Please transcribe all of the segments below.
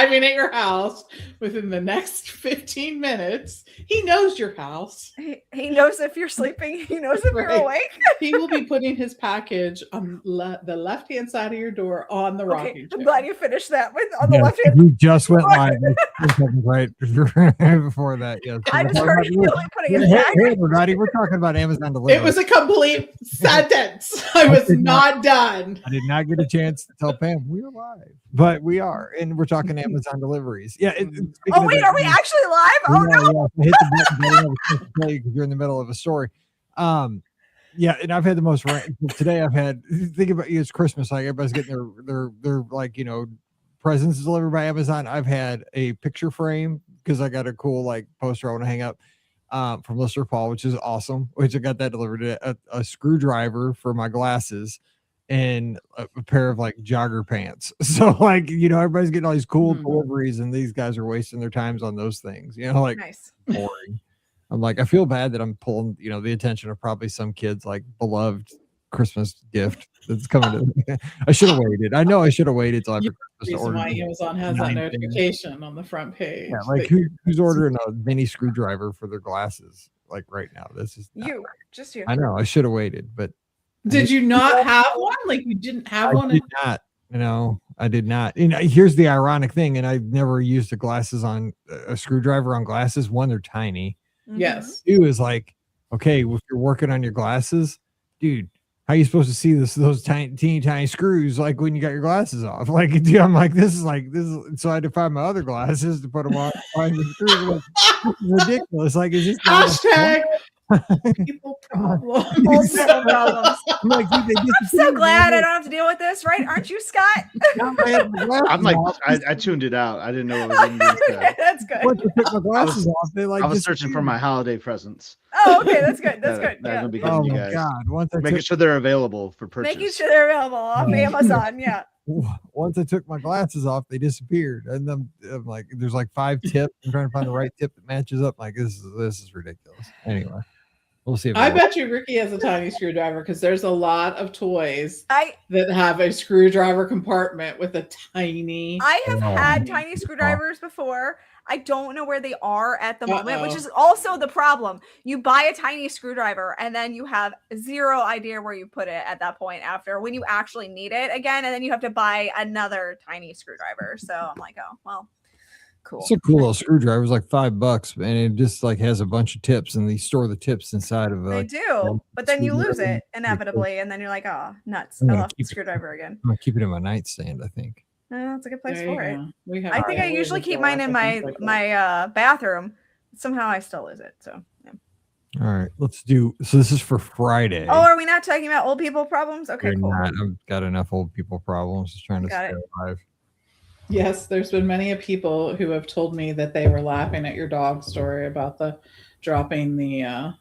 arriving at your house within the next 15 minutes. He knows your house. He knows if you're sleeping. He knows if you're awake. He will be putting his package on the left-hand side of your door on the rocking chair. I'm glad you finished that with on the left hand. We just went live right before that. Yes. I just heard you putting his Hey, package. everybody, we're talking about Amazon delivery. It was a complete sentence. I was not done. I did not get a chance to tell Pam we're live, but we are, and we're talking Amazon deliveries. Yeah. Oh wait, are we actually live? Oh no! Yeah, hit the button because you're in the middle of a story. Yeah, and I've had the most today. I've had think about it's Christmas, like everybody's getting their like presents delivered by Amazon. I've had a picture frame because I got a cool like poster I want to hang up from Lister Paul, which is awesome. Which I got that delivered. A screwdriver for my glasses. And a pair of like jogger pants. So like, everybody's getting all these cool deliveries and these guys are wasting their times on those things, like nice. Boring. I'm like, I feel bad that I'm pulling, the attention of probably some kids like beloved Christmas gift that's coming to I should have waited. I know I should have waited till after Christmas to order. Why Amazon has that notification on the front page. Yeah, like who's ordering a mini screwdriver for their glasses like right now? This is just you. I know I should have waited, but did you not have one? Like you didn't have one? I did not. I did not. Here's the ironic thing, and I've never used a screwdriver on glasses. One, they're tiny. Yes. Two is like, okay, if you're working on your glasses, dude, how are you supposed to see those tiny screws like when you got your glasses off? Like, dude, I'm like, this is. So I had to find my other glasses to put them on. Find the screws. Like, this is ridiculous. Like, is this hashtag people problems? I'm like, dude, I'm so glad I don't have to deal with this, right? Aren't you, Scott? I'm like, I tuned it out. I didn't know what was in this. That's good. Once I took my glasses off, they like I was searching for my holiday presents. Oh, okay, that's good. That's good. That'll be good oh to you my guys. God! Making sure they're available for purchase. Making sure they're available off Amazon. Yeah. Once I took my glasses off, they disappeared, and then I'm like, "There's like 5 tips. I'm trying to find the right tip that matches up." Like this is ridiculous. Anyway, we'll see. I bet you Rikki has a tiny screwdriver because there's a lot of toys that have a screwdriver compartment with a tiny. I have had tiny screwdrivers before. I don't know where they are at the moment, which is also the problem. You buy a tiny screwdriver and then you have zero idea where you put it at that point after when you actually need it again. And then you have to buy another tiny screwdriver. So I'm like, oh, well, cool. It's a cool little screwdriver. It's like $5 and it just like has a bunch of tips and they store the tips inside of it. They do, but then you lose it inevitably. And then you're like, oh, nuts. I lost the screwdriver again. I'm going to keep it in my nightstand, I think. That's a good place for it. I think I usually keep mine in my bathroom. Somehow I still lose it. So yeah. All right, let's do. So this is for Friday. Oh, are we not talking about old people problems? Okay, cool. I've got enough old people problems. Just trying to stay alive. Yes, there's been many people who have told me that they were laughing at your dog story about the dropping the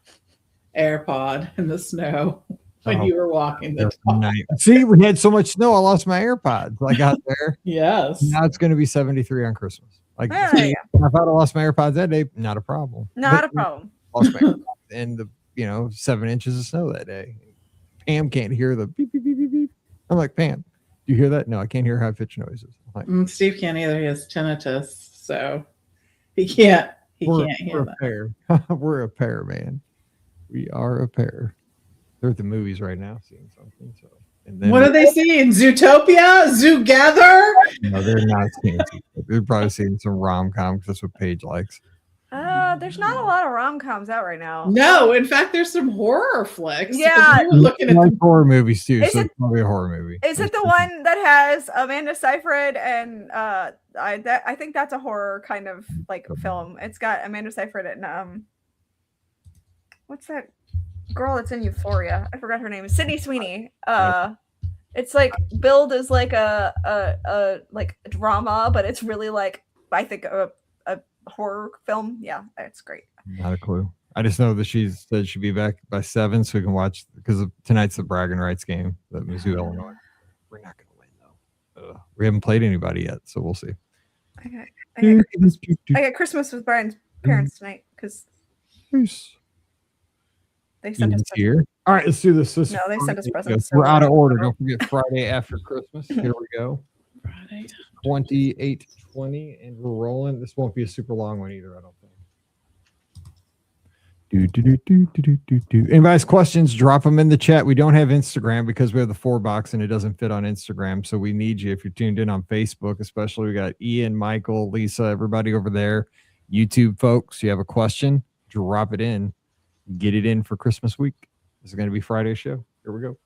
AirPod in the snow. When you were walking the dog. See, we had so much snow, I lost my AirPods. I got there. Yes. Now it's going to be 73 on Christmas. Like, if I'd lost my AirPods that day, not a problem. Not a problem. Lost my AirPods and the 7 inches of snow that day. Pam can't hear the beep beep beep beep beep. I'm like, Pam, do you hear that? No, I can't hear high pitched noises. Like, Steve can't either. He has tinnitus, so he can't. Hear that. Pair. We're a pair, man. We are a pair. They're at the movies right now seeing something. So, and then what are they seeing? Zootopia? Zoogather? No, they're not seeing. They're probably seeing some rom-com because that's what Paige likes. There's not a lot of rom-coms out right now. No, in fact, there's some horror flicks. Yeah, we were looking at horror movies too. So it's probably a horror movie. Is it the one that has Amanda Seyfried and I think that's a horror kind of like film. It's got Amanda Seyfried and what's that girl that's in Euphoria? I forgot her name. Sydney Sweeney. It's like billed as like a like drama, but it's really like I think a horror film. Yeah, it's great. Not a clue. I just know that she said she'd be back by 7 so we can watch because tonight's the bragging rights game at Mizzou, Illinois. We're not going to win though. We haven't played anybody yet, so we'll see. I got Christmas with Brian's parents tonight because they sent us here. All right, let's do this. No, they sent us presents. We're out of order. Don't forget Friday after Christmas. Here we go. Friday. 28:20, and we're rolling. This won't be a super long one either, I don't think. Anybody has questions, drop them in the chat. We don't have Instagram because we have the 4-box and it doesn't fit on Instagram. So we need you if you're tuned in on Facebook, especially. We got Ian, Michael, Lisa, everybody over there. YouTube folks, you have a question, drop it in. Get it in for Christmas week. This is going to be Friday's show. Here we go.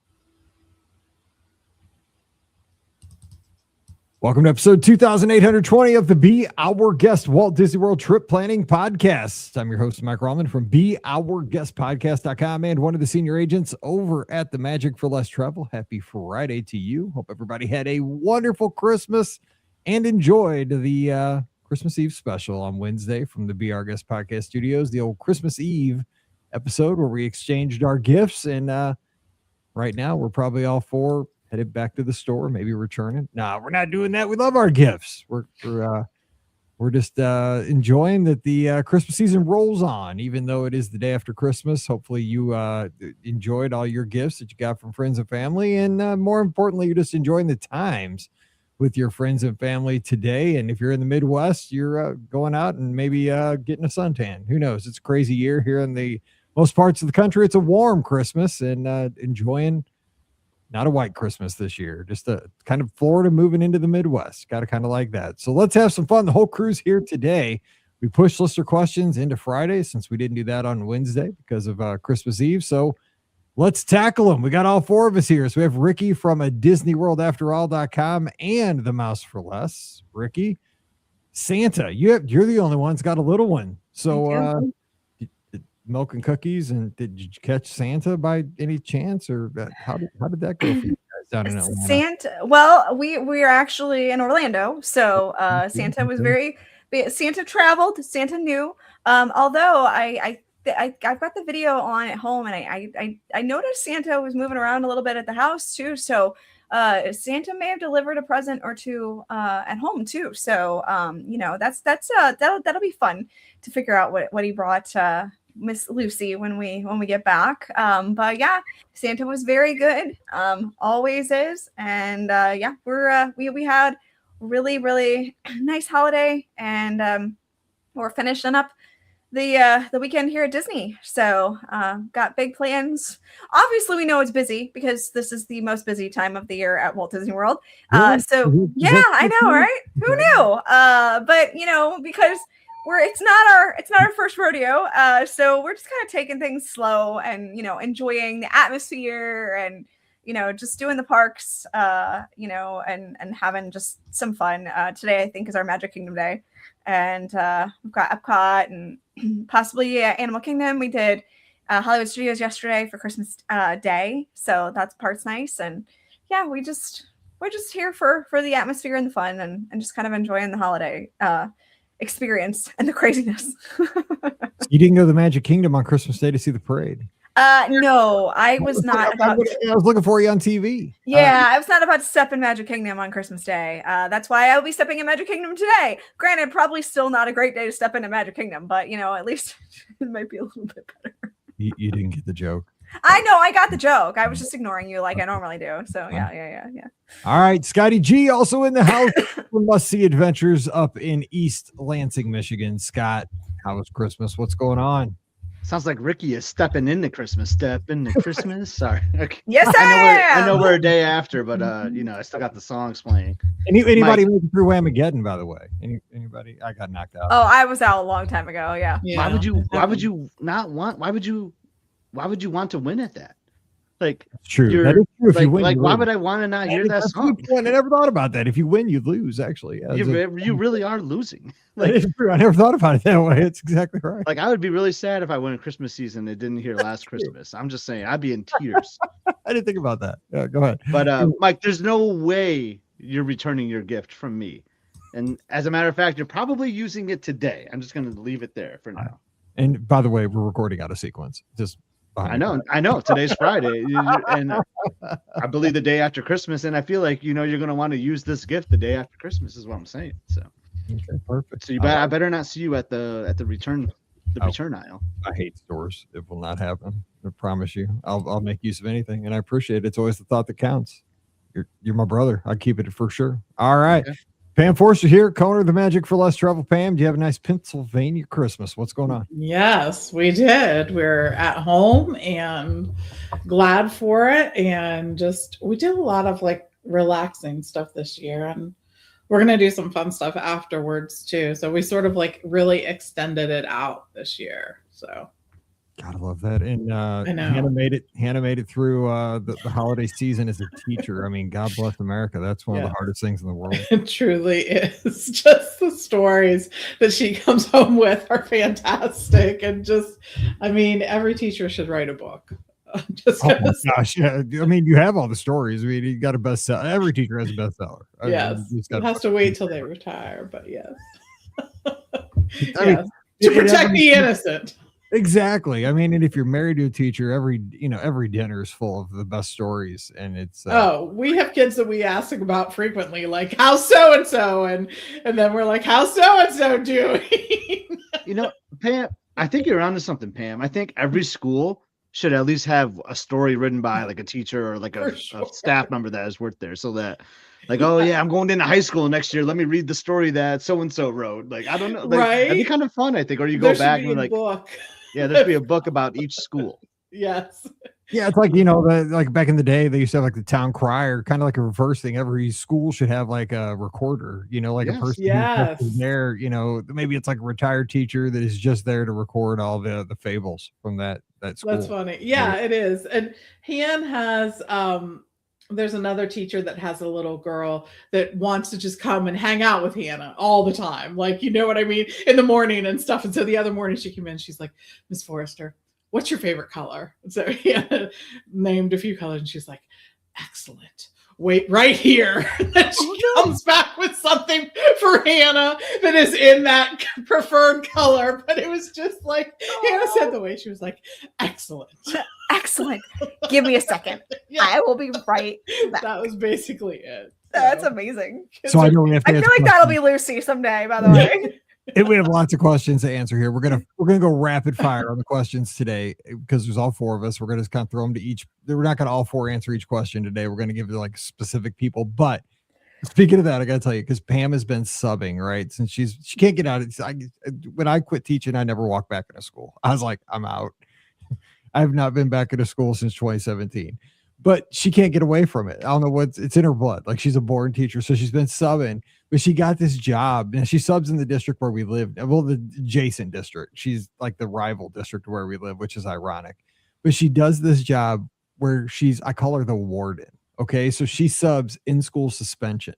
Welcome to episode 2820 of the Be Our Guest Walt Disney World Trip Planning Podcast. I'm your host, Mike Rallman from BeOurGuestPodcast.com and one of the senior agents over at the Magic for Less Travel. Happy Friday to you. Hope everybody had a wonderful Christmas and enjoyed the Christmas Eve special on Wednesday from the Be Our Guest Podcast Studios, the old Christmas Eve episode where we exchanged our gifts. And right now we're probably all four headed back to the store, maybe returning. Nah, we're not doing that. We love our gifts. We're just enjoying that the Christmas season rolls on, even though it is the day after Christmas. Hopefully you enjoyed all your gifts that you got from friends and family. And more importantly, you're just enjoying the times with your friends and family today. And if you're in the Midwest, you're going out and maybe getting a suntan. Who knows? It's a crazy year here in the most parts of the country. It's a warm Christmas and enjoying not a white Christmas this year, just a kind of Florida moving into the Midwest. Got to kind of like that. So let's have some fun. The whole crew's here today. We pushed listener questions into Friday since we didn't do that on Wednesday because of Christmas Eve. So let's tackle them. We got all four of us here. So we have Rikki from a DisneyWorldAfterAll.com and The Mouse for Less. Rikki, Santa, you're the only one that's got a little one. So milk and cookies, and did you catch Santa by any chance, or how did that go for you guys down in Atlanta? Santa, well, we are actually in Orlando, so Santa was Santa traveled, Santa knew. Although I've got the video on at home, and I noticed Santa was moving around a little bit at the house too. So Santa may have delivered a present or two at home too. So that'll be fun to figure out what he brought Miss Lucy when we get back. But yeah, Santa was very good. Always is. And we had really, really nice holiday, and we're finishing up the weekend here at Disney. So got big plans. Obviously we know it's busy because this is the most busy time of the year at Walt Disney World. So yeah, I know, right? Who knew? But because it's not our first rodeo, so we're just kind of taking things slow and enjoying the atmosphere and just doing the parks, and having just some fun. Today I think is our Magic Kingdom day, and we've got Epcot and possibly Animal Kingdom. We did Hollywood Studios yesterday for Christmas Day, so that part's nice. And yeah, we're just here for the atmosphere and the fun and just kind of enjoying the holiday experience and the craziness. You didn't go to the Magic Kingdom on Christmas Day to see the parade? No, I was not. I was looking for you on TV. Yeah, I was not about to step in Magic Kingdom on Christmas Day. That's why I'll be stepping in Magic Kingdom today. Granted, probably still not a great day to step into Magic Kingdom, but at least it might be a little bit better. You didn't get the joke. I know, I got the joke. I was just ignoring you like I normally do. So yeah. All right, Scotty G also in the house for must-see adventures up in East Lansing, Michigan. Scott, how was Christmas? What's going on? Sounds like Rikki is stepping into Christmas. Step into Christmas. Sorry. Okay. Yes, I know we're a day after, but I still got the songs playing. Anybody made it through Whamageddon, by the way? Anybody? I got knocked out. Oh, I was out a long time ago. Yeah. Why would you not want? Why would you want to win at that? Like, it's true. That is true. If you win, like, why would I want to not hear that song? I never thought about that. If you win, you lose. Actually, you really are losing. Like, it's true. I never thought about it that way. It's exactly right. Like, I would be really sad if I went in Christmas season and didn't hear Last Christmas. I'm just saying, I'd be in tears. I didn't think about that. Yeah, go ahead. But Mike, there's no way you're returning your gift from me. And as a matter of fact, you're probably using it today. I'm just going to leave it there for now. And by the way, we're recording out of sequence. Just I know. Today's Friday, and I believe the day after Christmas. And I feel like you're going to want to use this gift the day after Christmas. Is what I'm saying. So, okay, perfect. So I better not see you at the return aisle. I hate stores. It will not happen. I promise you. I'll make use of anything, and I appreciate it. It's always the thought that counts. You're my brother. I'll keep it for sure. All right. Okay. Pam Forster here, Coner, the Magic for Less Travel. Pam, do you have a nice Pennsylvania Christmas? What's going on? Yes, we did. We're at home and glad for it. And just, we did a lot of like relaxing stuff this year. And we're going to do some fun stuff afterwards too. So we sort of like really extended it out this year. So. Gotta love that. And I know. Hannah made it through the holiday season as a teacher. I mean, God bless America. That's one of the hardest things in the world. It truly is. Just the stories that she comes home with are fantastic. And just, I mean, every teacher should write a book. Just oh my gosh. Yeah. I mean, you have all the stories. I mean, you got a bestseller. Every teacher has a bestseller. Yes. It has to wait till they retire, but yes. I mean, to protect the innocent. Exactly. I mean, and if you're married to a teacher, every dinner is full of the best stories. And it's we have kids that we ask about frequently, like, how's so and so, and then we're like, how's so and so doing? Pam, I think you're onto something, Pam. I think every school should at least have a story written by like a teacher or like a staff member that has worked there, so that like, oh yeah, I'm going into high school next year, let me read the story that so and so wrote. Like, I don't know, like, right? That'd be kind of fun, I think. Or you go back and like, book. Yeah, there should be a book about each school. Yes. Yeah, it's like, like back in the day, they used to have like the town crier, kind of like a reverse thing. Every school should have like a recorder, like a person who's there, maybe it's like a retired teacher that is just there to record all the fables from that school. That's funny. Yeah, it is. And Han has there's another teacher that has a little girl that wants to just come and hang out with Hannah all the time. Like, you know what I mean? In the morning and stuff. And so the other morning she came in, she's like, Miss Forrester, what's your favorite color? And so Hannah named a few colors and she's like, excellent. Wait right here. And she comes back with something for Hannah that is in that preferred color. But it was just like, Hannah said the way she was like, excellent. Excellent. Give me a second. Yeah. I will be right back. That was basically it. That's amazing. So I know we have to I feel like that'll be Lucy someday, by the way. And we have lots of questions to answer here. We're gonna go rapid fire on the questions today because there's all four of us. We're gonna just kind of throw them to each. We're not gonna all four answer each question today. We're gonna give it to like specific people. But speaking of that, I gotta tell you, because Pam has been subbing, right? Since she can't get out. When I quit teaching, I never walked back into school. I was like, I'm out. I've not been back into school since 2017. But she can't get away from it. I don't know it's in her blood. Like, she's a born teacher. So she's been subbing, but she got this job and she subs in the district where we live. Well, the adjacent district. She's like the rival district where we live, which is ironic, but she does this job where I call her the warden. Okay. So she subs in school suspension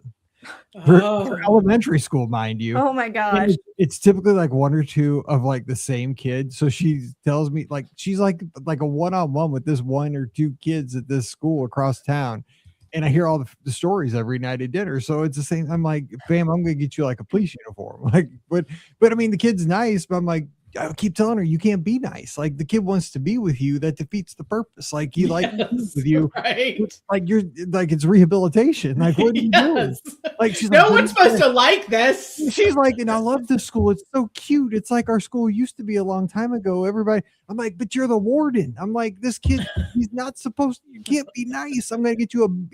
for elementary school, mind you. Oh my gosh. It's typically like one or two of like the same kid. So she tells me like she's like a one-on-one with this one or two kids at this school across town. And I hear all the stories every night at dinner. So it's the same. I'm like, bam, I'm gonna get you like a police uniform. Like, but I mean, the kid's nice, but I'm like, I keep telling her you can't be nice. Like, the kid wants to be with you. That defeats the purpose. Like, he like with you, right? Like, you're like, it's rehabilitation. Like, what are you doing? Like, she's no like, one's supposed to like this. She's like, and I love this school. It's so cute. It's like our school used to be a long time ago. Everybody, I'm like, but you're the warden. I'm like, this kid, he's not supposed to. You can't be nice. I'm gonna get you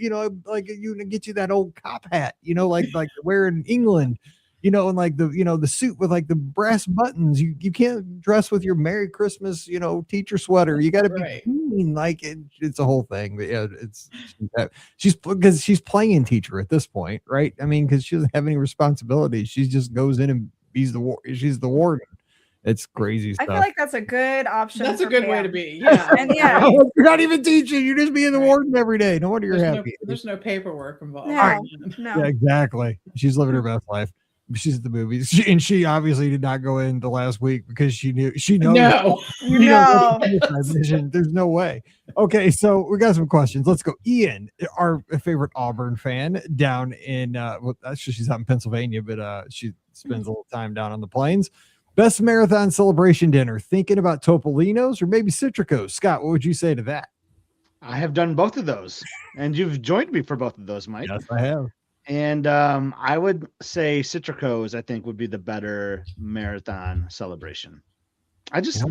get you that old cop hat. Like wear in England. And like the suit with like the brass buttons. You can't dress with your Merry Christmas, teacher sweater. You got to be clean. Like, it's a whole thing. But yeah, because she's playing teacher at this point, right? I mean, because she doesn't have any responsibilities. She just goes in and she's the warden. It's crazy stuff. I feel like that's a good option. That's a good way to be. Yeah. And yeah, you're not even teaching. You're just being the warden every day. No wonder you're happy. There's no paperwork involved. No. Yeah, exactly. She's living her best life. She's at the movies, she obviously did not go in the last week because she knows. No. There's no way. Okay, so we got some questions. Let's go. Ian, our favorite Auburn fan, down in actually she's out in Pennsylvania, but she spends a little time down on the plains. Best marathon celebration dinner, thinking about Topolino's or maybe Citrico's. Scott, what would you say to that? I have done both of those, and you've joined me for both of those, Mike. Yes, I have. And I would say Citrico's, I think, would be the better marathon celebration. I just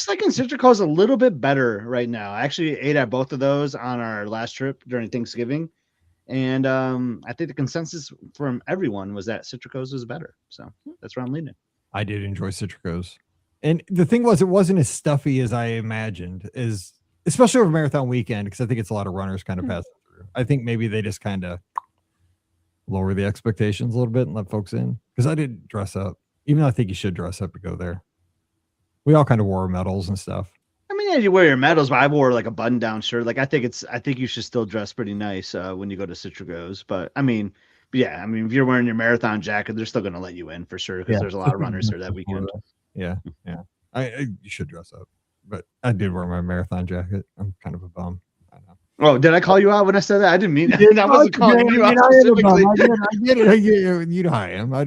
like in Citrico's a little bit better right now. I actually ate at both of those on our last trip during Thanksgiving, And I think the consensus from everyone was that Citrico's was better. So that's where I'm leaning. I did enjoy Citrico's. And the thing was, it wasn't as stuffy as I imagined, especially over marathon weekend, because I think it's a lot of runners kind of passing through. I think maybe they just kind of lower the expectations a little bit and let folks in. Because I didn't dress up, even though I think you should dress up to go there. We all kind of wore our medals and stuff. I mean, yeah, you wear your medals, but I wore like a button-down shirt. Like I think you should still dress pretty nice when you go to Citrico's. But I mean, yeah, I mean, if you're wearing your marathon jacket, they're still going to let you in for sure because there's a lot of runners there that weekend. Yeah. You should dress up, but I did wear my marathon jacket. I'm kind of a bum. I know. Oh, did I call you out when I said that? I didn't mean that. I wasn't calling you out specifically. I get it. You know how I am. I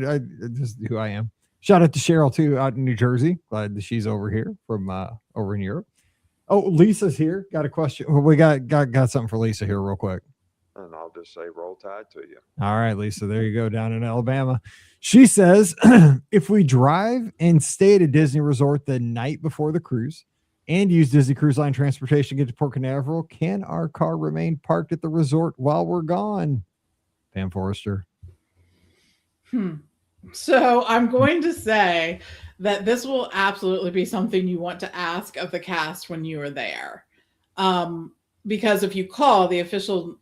just who I am. Shout out to Cheryl too, out in New Jersey. Glad that she's over here from over in Europe. Oh, Lisa's here. Got a question. Well, we got something for Lisa here real quick. And I'll just say roll tide to you. All right, Lisa, there you go, down in Alabama. She says, if we drive and stay at a Disney resort the night before the cruise and use Disney Cruise Line transportation to get to Port Canaveral, can our car remain parked at the resort while we're gone? Pam Forrester. So I'm going to say that this will absolutely be something you want to ask of the cast when you are there. Because if you call, the official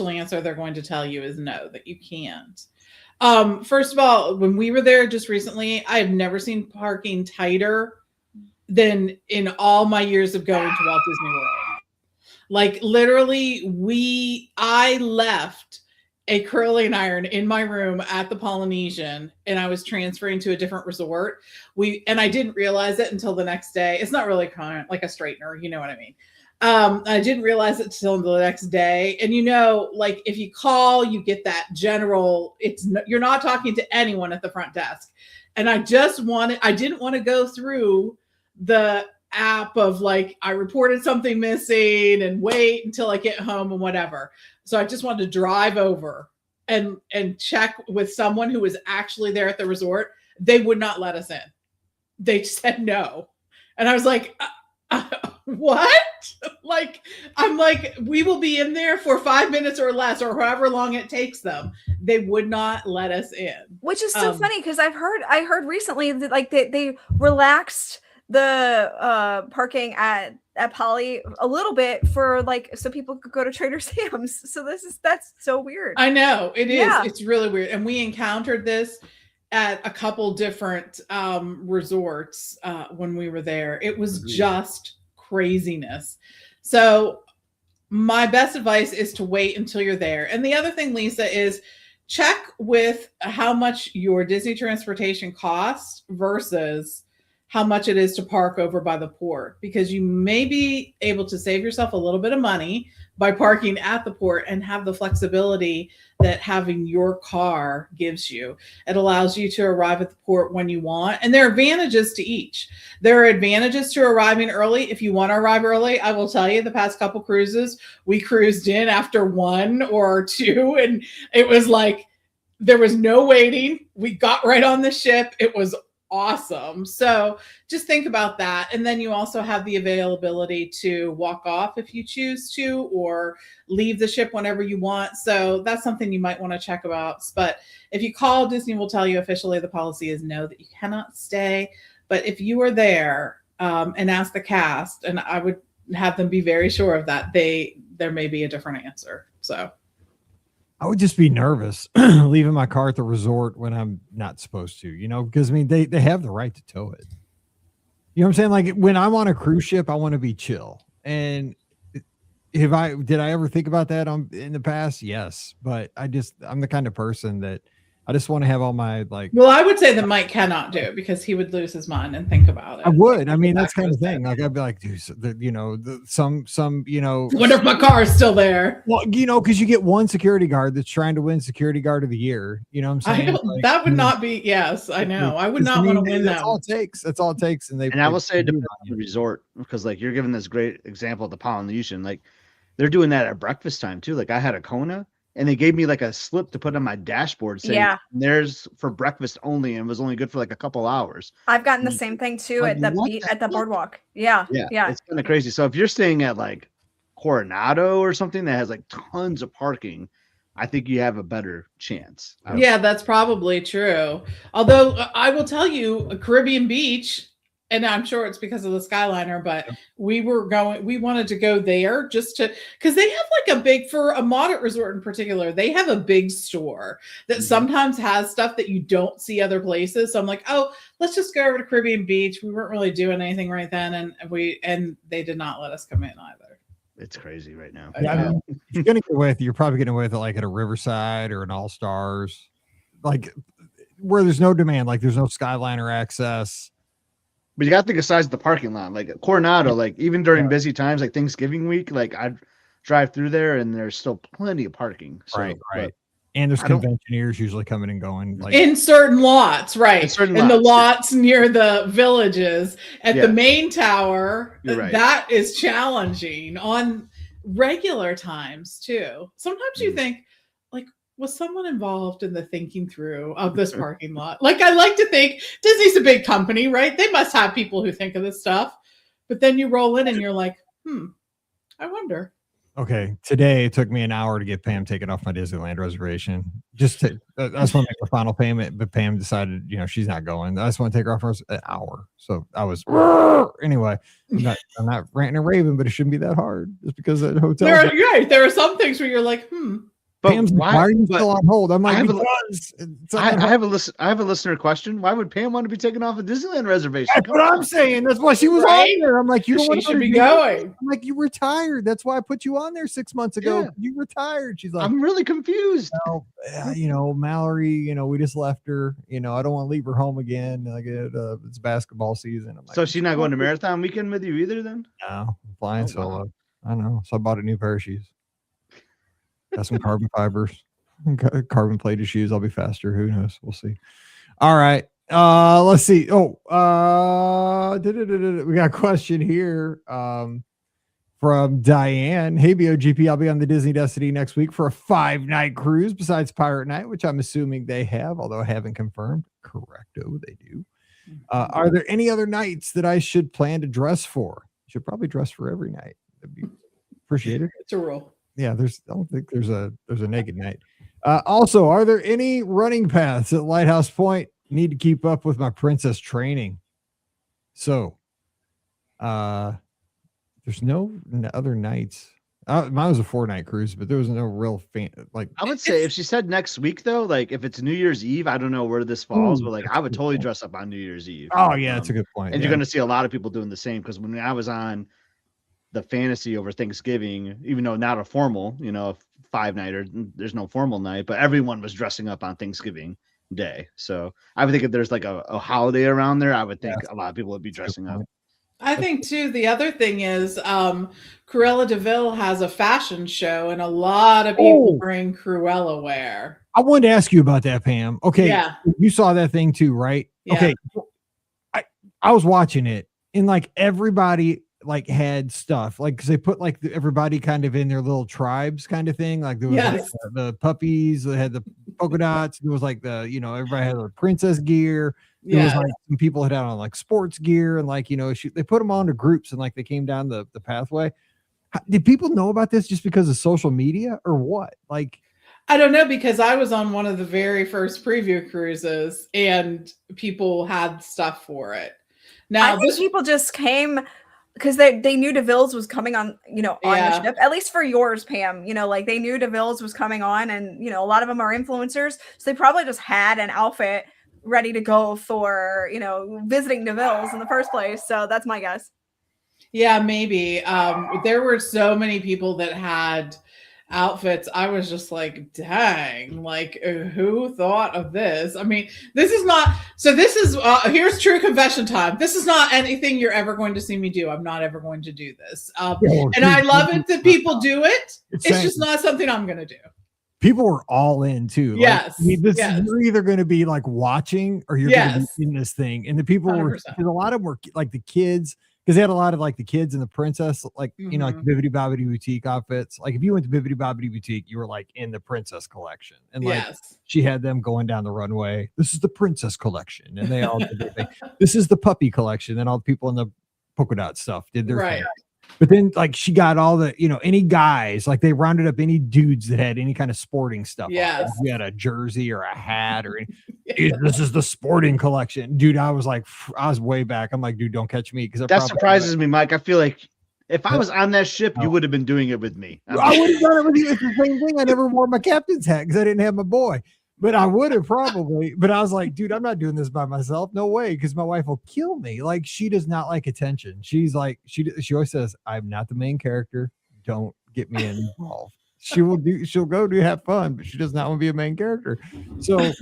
answer they're going to tell you is no, that you can't. First of all, when we were there just recently, I have never seen parking tighter than in all my years of going to Walt Disney World. Like literally, I left a curling iron in my room at the Polynesian and I was transferring to a different resort. And I didn't realize it until the next day. It's not really kind of like a straightener, you know what I mean? I didn't realize it till the next day. And like if you call, you get that general, you're not talking to anyone at the front desk. And I didn't want to go through the app of like, I reported something missing and wait until I get home and whatever. So I just wanted to drive over and check with someone who was actually there at the resort. They would not let us in. They said no. And I was like, what? I'm like, we will be in there for 5 minutes or less, or however long it takes them. They would not let us in. Which is so funny because I heard recently that like they relaxed the parking at Poly a little bit for like so people could go to Trader Sam's. So that's so weird. I know it is. Yeah. It's really weird. And we encountered this at a couple different resorts when we were there. It was just craziness. So my best advice is to wait until you're there. And the other thing, Lisa, is check with how much your Disney transportation costs versus how much it is to park over by the port, because you may be able to save yourself a little bit of money by parking at the port and have the flexibility that having your car gives you. It allows you to arrive at the port when you want. And there are advantages to each. There are advantages to arriving early. If you want to arrive early, I will tell you the past couple cruises, we cruised in after 1 or 2, and it was like, there was no waiting. We got right on the ship. It was awesome. So just think about that. And then you also have the availability to walk off if you choose to, or leave the ship whenever you want. So that's something you might want to check about. But if you call, Disney will tell you officially the policy is no, that you cannot stay. But if you are there and ask the cast, and I would have them be very sure of that, there may be a different answer. So I would just be nervous leaving my car at the resort when I'm not supposed to, because I mean, they have the right to tow it. You know what I'm saying? Like when I'm on a cruise ship, I want to be chill. And did I ever think about that in the past? Yes. But I'm the kind of person that I just want to have all my Well, I would say that Mike cannot do it because he would lose his mind and think about it. I would. I mean, that's kind of thing. Like I'd be like, dude, some. What if my car is still there? Well, because you get one security guard that's trying to win security guard of the year. You know what I'm saying? That would not be. Yes, I know. I would not want to win that. That's all it takes. That's all it takes. And I will say it depends on the resort, because like you're giving this great example of the Polynesian. Like they're doing that at breakfast time too. Like I had a Kona, and they gave me like a slip to put on my dashboard saying there's for breakfast only, and was only good for like a couple hours. I've gotten the same thing too at the boardwalk. Yeah. It's kind of crazy. So if you're staying at like Coronado or something that has like tons of parking, I think you have a better chance. Yeah, that's probably true. Although I will tell you, Caribbean Beach, and I'm sure it's because of the Skyliner, but we wanted to go there just to, because they have like a big, for a moderate resort in particular, they have a big store that sometimes has stuff that you don't see other places. So I'm like, oh, let's just go over to Caribbean Beach. We weren't really doing anything right then. And they did not let us come in either. It's crazy right now. Yeah, I mean, if you're gonna get away with it, you're probably getting away with it like at a Riverside or an All Stars, like where there's no demand, like there's no Skyliner access. But you got to think of the size of the parking lot. Like Coronado, like even during busy times, like Thanksgiving week, like I'd drive through there and there's still plenty of parking. So, Right. And there's conventioneers usually coming and going, like in certain lots, right? In the lots near the villages. At the main tower, that is challenging on regular times too. Sometimes you think, like, was someone involved in the thinking through of this parking lot? Like, I like to think Disney's a big company, right? They must have people who think of this stuff. But then you roll in and you're like, I wonder. Okay, today it took me an hour to get Pam taken off my Disneyland reservation. Just to, I just want to make the final payment, but Pam decided, she's not going. I just want to take her off for an hour. So I was anyway. I'm not ranting and raving, but it shouldn't be that hard just because that hotel. There are some things where you're like, But Pam's why are you still on hold? I'm like, I have a listener question. Why would Pam want to be taken off a Disneyland reservation? That's what I'm saying. That's why she was on there. I'm like, you don't want to be going. I'm like, you retired. That's why I put you on there 6 months ago. Yeah. You retired. She's like, I'm really confused. Mallory, we just left her. I don't want to leave her home again. Like it's basketball season. I'm like, so she's not going to marathon weekend with you either then? No, I'm flying solo. Wow. I know. So I bought a new pair of shoes. Got some carbon fibers, carbon plated shoes. I'll be faster. Who knows? We'll see. All right. Let's see. We got a question here from Diane. Hey, BOGP, I'll be on the Disney Destiny next week for a 5-night cruise besides Pirate Night, which I'm assuming they have, although I haven't confirmed. Correcto, they do. Are there any other nights that I should plan to dress for? I should probably dress for every night. That'd be appreciated. It's a rule. Yeah, I don't think there's a naked night. Also, are there any running paths at Lighthouse Point? Need to keep up with my princess training. So, there's no other nights. Mine was a 4-night cruise, but there was no real I would say if she said next week though, like if it's New Year's Eve, I don't know where this falls, but like I would totally dress up on New Year's Eve. Oh yeah, that's a good point. And you're going to see a lot of people doing the same because when I was on the fantasy over Thanksgiving, even though not a formal, 5-nighter, there's no formal night, but everyone was dressing up on Thanksgiving Day. So I would think if there's like a holiday around there, I would think a lot of people would be dressing up. I think too, the other thing is Cruella de Vil has a fashion show and a lot of people bring Cruella wear. I wanted to ask you about that, Pam. Okay. Yeah. You saw that thing too, right? Yeah. Okay. I was watching it and like everybody like had stuff like because they put like everybody kind of in their little tribes kind of thing. Like there was like, the puppies, they had the polka dots. There was like the everybody had the princess gear. There was like some people had on like sports gear and like they put them all into groups and like they came down the pathway. Did people know about this just because of social media or what? Like I don't know, because I was on one of the very first preview cruises and people had stuff for it. Now I think people just came because they knew DeVille's was coming on, on the ship, at least for yours, Pam, like they knew DeVille's was coming on and, a lot of them are influencers. So they probably just had an outfit ready to go for, visiting DeVille's in the first place. So that's my guess. Yeah, maybe. There were so many people that had outfits. I was just like, dang, like who thought of this? I mean, this is here's true confession time. This is not anything you're ever going to see me do. I'm not ever going to do this. And I love it that people do it. It's just not something I'm going to do. People were all in too. Yes. You're either going to be like watching or you're going to be in this thing. And the people 100%. were, because a lot of them were like the kids, because they had a lot of like the kids and the princess, like, like Bibbidi Bobbidi Boutique outfits. Like if you went to Bibbidi Bobbidi Boutique, you were like in the princess collection. And like she had them going down the runway. This is the princess collection. And they all did their thing. This is the puppy collection. And all the people in the polka dot stuff did their thing. But then like she got all the, any guys, like they rounded up any dudes that had any kind of sporting stuff. Yes. You had a jersey or a hat or Yes. this is the sporting collection. Dude, I was way back. I'm like, dude, don't catch me. Because That surprises me, Mike. I feel like if I was on that ship, you would have been doing it with me. I would have done it with you. It's the same thing. I never wore my captain's hat because I didn't have my boy. But I would have probably. But I was like, dude, I'm not doing this by myself. No way, because my wife will kill me. Like, she does not like attention. She's like, she always says, I'm not the main character. Don't get me involved. She'll go do have fun, but she does not want to be a main character. So,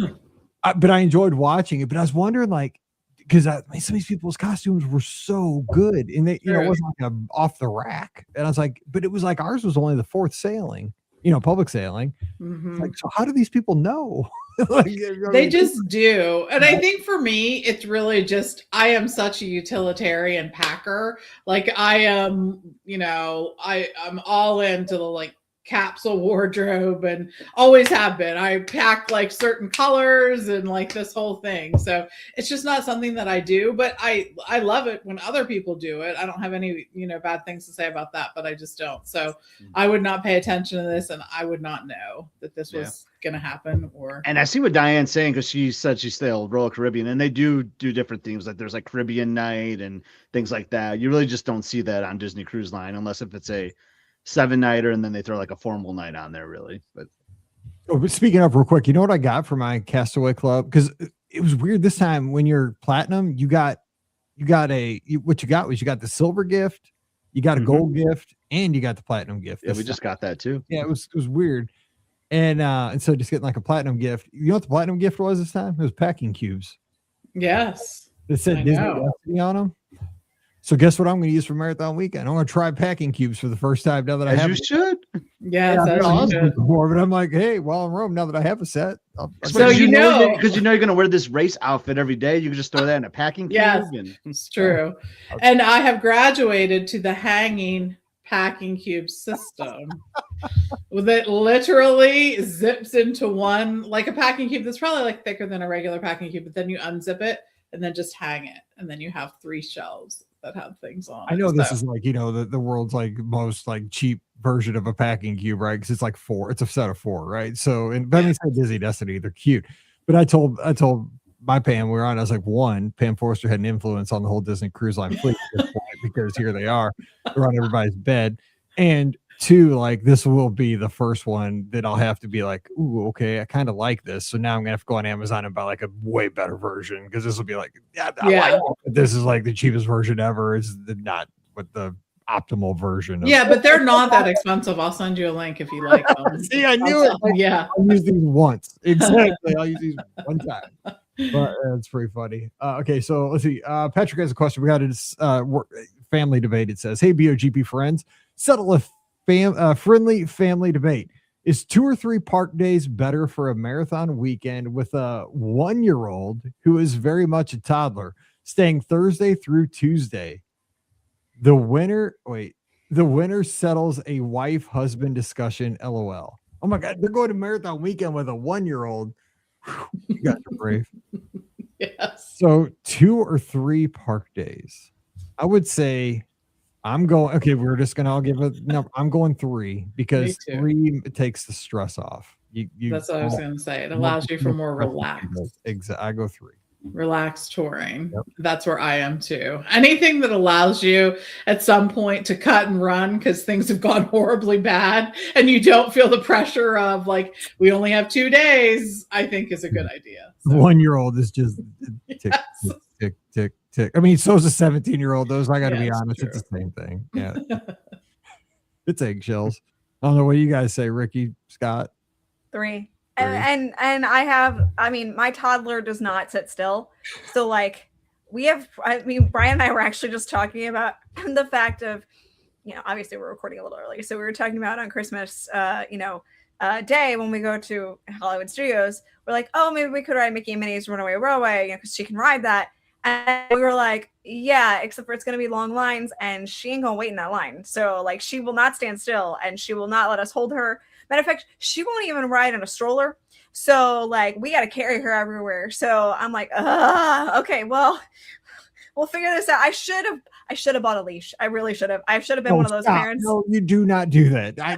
but I enjoyed watching it. But I was wondering, like, because some of these people's costumes were so good, and they, it wasn't like a off the rack. And I was like, but it was like ours was only the fourth sailing. Public sailing. Mhm. Like, so how do these people know? They just do. And I think for me, it's really just, I am such a utilitarian packer. Like I am, I'm all into the like capsule wardrobe and always have been. I pack like certain colors and like this whole thing. So it's just not something that I do, but I love it when other people do it. I don't have any, bad things to say about that, but I just don't. So I would not pay attention to this and I would not know that this was going to happen. And I see what Diane's saying, because she said she sailed Royal Caribbean, and they do different things. Like there's like Caribbean night and things like that. You really just don't see that on Disney Cruise Line unless if it's a 7-nighter and then they throw like a formal night on there, really. But speaking of real quick, you know what I got for my Castaway Club? Because it was weird this time. When you're platinum, you got the silver gift, you got a gold gift, and you got the platinum gift. Yeah, we just got that too. Yeah, it was weird. And so just getting like a platinum gift. You know what the platinum gift was this time? It was packing cubes. Yes. It said Disney Destiny on them. So guess what I'm going to use for Marathon Weekend? I'm going to try packing cubes for the first time now that I have. You should. Yes, before, but I'm like, hey, while in Rome, now that I have a set. So because you're going to wear this race outfit every day, you can just throw that in a packing cube. Yes, it's true. And I have graduated to the hanging packing cube system. That literally zips into one, like a packing cube that's probably like thicker than a regular packing cube, but then you unzip it and then just hang it, and then you have 3 shelves that have things on. I know this is like, the world's like most like cheap version of a packing cube, right? Because it's like 4, it's a set of 4, right? So, and but I mean, it's Disney Destiny, they're cute. But I told my Pam, we were on, I was like, 1, Pam Forrester had an influence on the whole Disney Cruise Line fleet at this point, because here they are, they're on everybody's bed. And 2, like, this will be the first one that I'll have to be like, ooh, okay, I kind of like this. So now I'm gonna have to go on Amazon and buy like a way better version, because this will be like, this is like the cheapest version ever. It's not what the optimal version of. Yeah, but they're not that expensive. I'll send you a link if you like them. See, I knew it. Yeah, I'll use these once. Exactly. I'll use these one time. But it's pretty funny. Okay, so let's see. Patrick has a question. We got a family debate. It says, hey, BOGP friends, settle a friendly family debate. Is 2 or 3 park days better for a marathon weekend with a 1-year-old who is very much a toddler, staying Thursday through Tuesday? The winner settles a wife-husband discussion, LOL. Oh my God, they're going to marathon weekend with a 1-year-old. You guys are brave. Yes. So 2 or 3 park days. I would say I'm going, okay, we're just going to all give a number. I'm going 3, because 3 takes the stress off. That's what I was going to say. It allows you for more relaxed. Exactly. I go 3. Relaxed touring. Yep. That's where I am too. Anything that allows you at some point to cut and run because things have gone horribly bad and you don't feel the pressure of like, we only have 2 days, I think is a good idea. So. 1-year-old is just tick, tick, tick, tick, tick. I mean, so is a 17-year-old, though. So I got to be honest, it's the same thing. Yeah. It's eggshells. I don't know what you guys say, Rikki, Scott. 3. And I mean, my toddler does not sit still. So like Brian and I were actually just talking about the fact of, obviously we're recording a little early. So we were talking about on Christmas, day when we go to Hollywood Studios, we're like, oh, maybe we could ride Mickey and Minnie's Runaway Railway, because she can ride that. And we were like, yeah, except for it's going to be long lines and she ain't going to wait in that line. So like, she will not stand still and she will not let us hold her. Matter of fact, she won't even ride in a stroller. So like, we got to carry her everywhere. So I'm like, okay, well, We'll figure this out. I should have bought a leash. I really should have. I should have been one of those stop. parents. No, you do not do that. I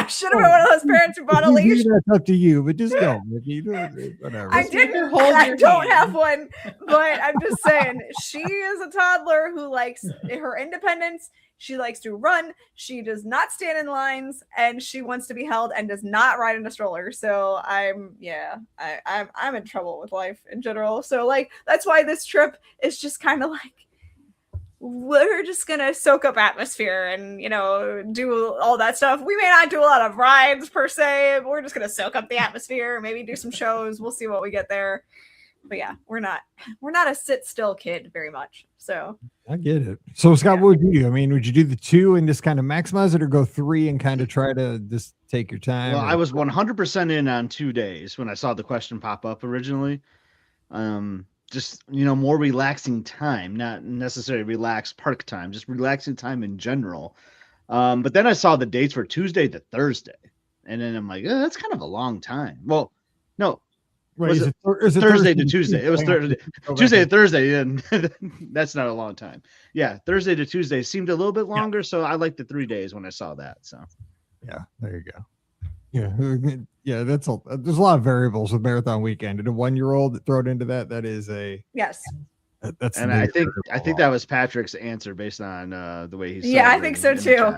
should have been one of those parents who bought a leash. That's up to you, but just go. If you do it, whatever. I didn't. I don't have one, but I'm just saying she is a toddler who likes her independence. She likes to run. She does not stand in lines, and she wants to be held and does not ride in a stroller. So I'm in trouble with life in general. So like that's why this trip is just kind of like we're just gonna soak up atmosphere and do all that stuff. We may not do a lot of rides per se, but we're just gonna soak up the atmosphere. Maybe do some shows. We'll see what we get there. But yeah, we're not a sit still kid very much. So I get it. So Scott, what would you do? I mean, would you do the 2 and just kind of maximize it, or go 3 and kind of try to just take your time? Well, I was 100% in on 2 days when I saw the question pop up originally. Just more relaxing time, not necessarily relaxed park time, just relaxing time in general. But then I saw the dates were Tuesday to Thursday, and then I'm like, that's kind of a long time. Well, no. Wait, is it Thursday to Tuesday? It was Tuesday to Thursday, and that's not a long time. Yeah, Thursday to Tuesday seemed a little bit longer, so I liked the 3 days when I saw that. So, yeah, there you go. Yeah, there's a lot of variables with marathon weekend, and a 1-year-old throw it into that is a yes. That's and I think that was Patrick's answer based on the way he's. Yeah, I think so too.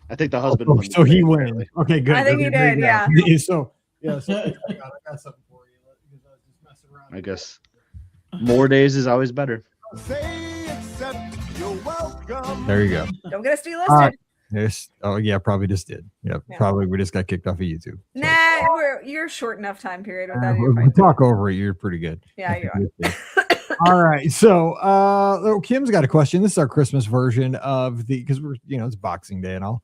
I think the husband. So he wins. Okay, good. I think he did. Yeah. So. Yeah, so I got something for you. Because I was just messing around. I guess more days is always better. There you go. Don't get us delisted. Oh yeah, probably just did. Yeah, probably we just got kicked off of YouTube. So. Nah, you're short enough time period with that. We'll talk over it. You're pretty good. Yeah, you are. All right, so Kim's got a question. This is our Christmas version of because we're it's Boxing Day and all.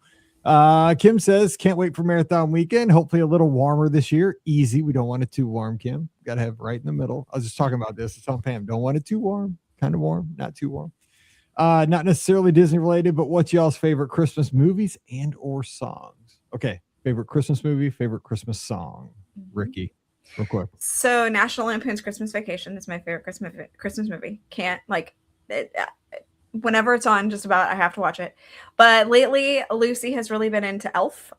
Kim says, can't wait for marathon weekend. Hopefully a little warmer this year. Easy. We don't want it too warm, Kim. Got to have right in the middle. I was just talking about this. I was telling Pam, don't want it too warm. Kind of warm, not too warm. Not necessarily Disney related, but what's y'all's favorite Christmas movies and or songs? Okay. Favorite Christmas movie, favorite Christmas song. Rikki, real quick. So National Lampoon's Christmas Vacation is my favorite Christmas movie. Can't whenever it's on, just about I have to watch it. But lately, Lucy has really been into Elf.